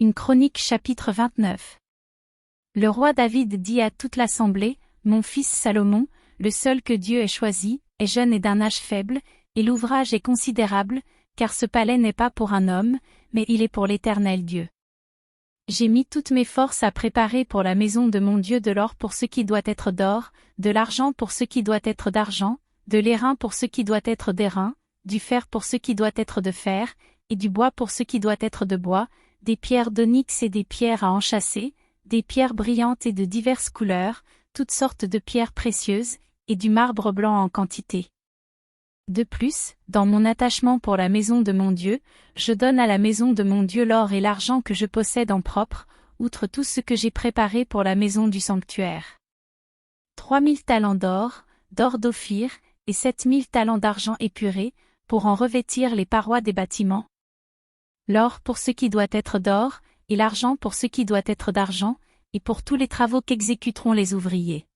Une chronique chapitre 29. Le roi David dit à toute l'assemblée, « Mon fils Salomon, le seul que Dieu ait choisi, est jeune et d'un âge faible, et l'ouvrage est considérable, car ce palais n'est pas pour un homme, mais il est pour l'Éternel Dieu. J'ai mis toutes mes forces à préparer pour la maison de mon Dieu de l'or pour ce qui doit être d'or, de l'argent pour ce qui doit être d'argent, de l'airain pour ce qui doit être d'airain, du fer pour ce qui doit être de fer, et du bois pour ce qui doit être de bois, des pierres d'onyx et des pierres à enchâsser, des pierres brillantes et de diverses couleurs, toutes sortes de pierres précieuses, et du marbre blanc en quantité. De plus, dans mon attachement pour la maison de mon Dieu, je donne à la maison de mon Dieu l'or et l'argent que je possède en propre, outre tout ce que j'ai préparé pour la maison du sanctuaire. 3000 talents d'or, d'or d'Ophir, et 7000 talents d'argent épuré, pour en revêtir les parois des bâtiments. L'or pour ce qui doit être d'or, et l'argent pour ce qui doit être d'argent, et pour tous les travaux qu'exécuteront les ouvriers.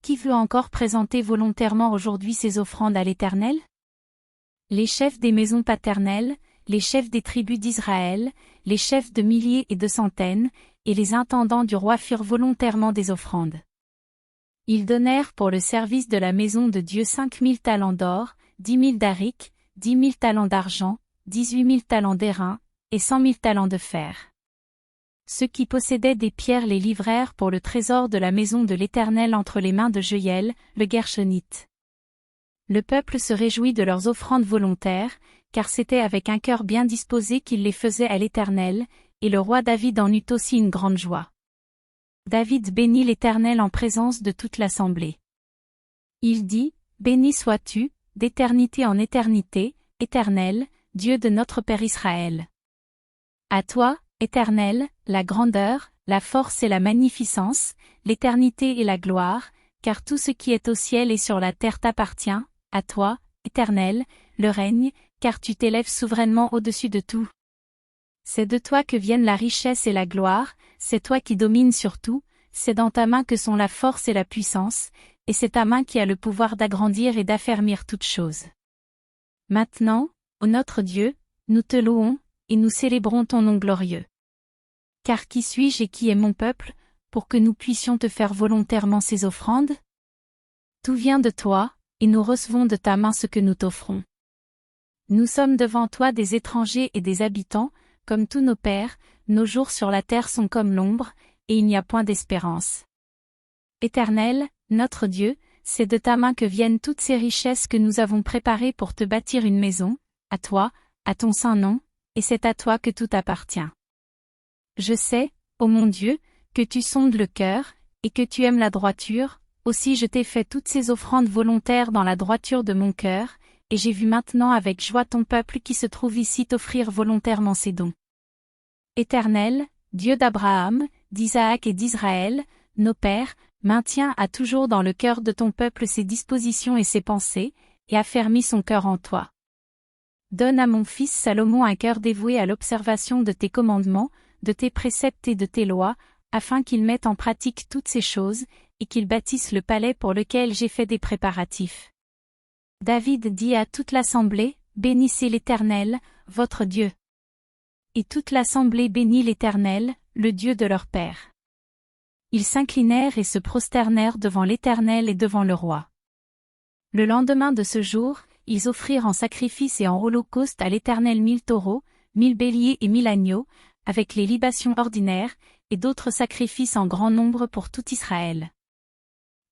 Qui veut encore présenter volontairement aujourd'hui ses offrandes à l'Éternel? Les chefs des maisons paternelles, les chefs des tribus d'Israël, les chefs de milliers et de centaines, et les intendants du roi firent volontairement des offrandes. Ils donnèrent pour le service de la maison de Dieu 5000 talents d'or, 10 000 d'aric, 10 000 talents d'argent, 18 000 talents d'airain, et 100 000 talents de fer. Ceux qui possédaient des pierres les livrèrent pour le trésor de la maison de l'Éternel entre les mains de Jehiel, le Gershonite. Le peuple se réjouit de leurs offrandes volontaires, car c'était avec un cœur bien disposé qu'ils les faisaient à l'Éternel, et le roi David en eut aussi une grande joie. David bénit l'Éternel en présence de toute l'assemblée. Il dit, « Béni sois-tu, d'éternité en éternité, Éternel, Dieu de notre Père Israël. À toi, Éternel, la grandeur, la force et la magnificence, l'éternité et la gloire, car tout ce qui est au ciel et sur la terre t'appartient, à toi, Éternel, le règne, car tu t'élèves souverainement au-dessus de tout. C'est de toi que viennent la richesse et la gloire, c'est toi qui domines sur tout, c'est dans ta main que sont la force et la puissance, et c'est ta main qui a le pouvoir d'agrandir et d'affermir toutes choses. Maintenant, ô notre Dieu, nous te louons, et nous célébrons ton nom glorieux. Car qui suis-je et qui est mon peuple, pour que nous puissions te faire volontairement ces offrandes? Tout vient de toi, et nous recevons de ta main ce que nous t'offrons. Nous sommes devant toi des étrangers et des habitants, comme tous nos pères, nos jours sur la terre sont comme l'ombre, et il n'y a point d'espérance. Éternel, notre Dieu, c'est de ta main que viennent toutes ces richesses que nous avons préparées pour te bâtir une maison, à toi, à ton saint nom, et c'est à toi que tout appartient. Je sais, ô mon Dieu, que tu sondes le cœur, et que tu aimes la droiture, aussi je t'ai fait toutes ces offrandes volontaires dans la droiture de mon cœur, et j'ai vu maintenant avec joie ton peuple qui se trouve ici t'offrir volontairement ses dons. Éternel, Dieu d'Abraham, d'Isaac et d'Israël, nos pères, maintiens à toujours dans le cœur de ton peuple ses dispositions et ses pensées, et affermis son cœur en toi. Donne à mon fils Salomon un cœur dévoué à l'observation de tes commandements, de tes préceptes et de tes lois, afin qu'il mette en pratique toutes ces choses, et qu'il bâtisse le palais pour lequel j'ai fait des préparatifs. » David dit à toute l'assemblée, « Bénissez l'Éternel, votre Dieu. » Et toute l'assemblée bénit l'Éternel, le Dieu de leur père. Ils s'inclinèrent et se prosternèrent devant l'Éternel et devant le roi. Le lendemain de ce jour, ils offrirent en sacrifice et en holocauste à l'Éternel 1000 taureaux, 1000 béliers et 1000 agneaux, avec les libations ordinaires, et d'autres sacrifices en grand nombre pour tout Israël.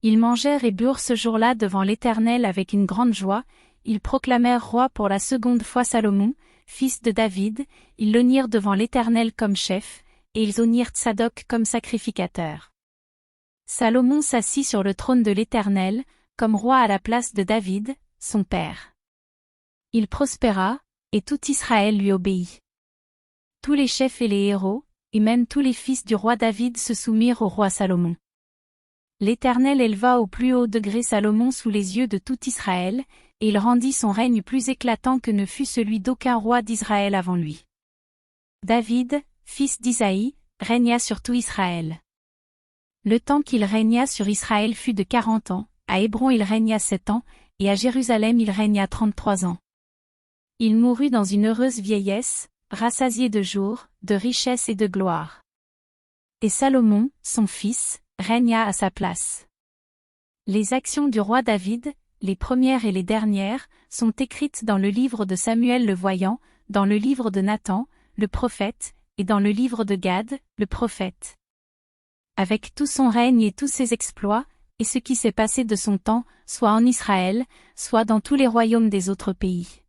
Ils mangèrent et burent ce jour-là devant l'Éternel avec une grande joie, ils proclamèrent roi pour la seconde fois Salomon, fils de David, ils l'honnirent devant l'Éternel comme chef, et ils honnirent Tsadok comme sacrificateur. Salomon s'assit sur le trône de l'Éternel, comme roi à la place de David, son père. Il prospéra, et tout Israël lui obéit. Tous les chefs et les héros, et même tous les fils du roi David se soumirent au roi Salomon. L'Éternel éleva au plus haut degré Salomon sous les yeux de tout Israël, et il rendit son règne plus éclatant que ne fut celui d'aucun roi d'Israël avant lui. David, fils d'Isaïe, régna sur tout Israël. Le temps qu'il régna sur Israël fut de 40 ans, à Hébron il régna 7 ans, et à Jérusalem il régna 33 ans. Il mourut dans une heureuse vieillesse, rassasié de jour, de richesse et de gloire. Et Salomon, son fils, régna à sa place. Les actions du roi David, les premières et les dernières, sont écrites dans le livre de Samuel le voyant, dans le livre de Nathan, le prophète, et dans le livre de Gad, le prophète. Avec tout son règne et tous ses exploits, et ce qui s'est passé de son temps, soit en Israël, soit dans tous les royaumes des autres pays.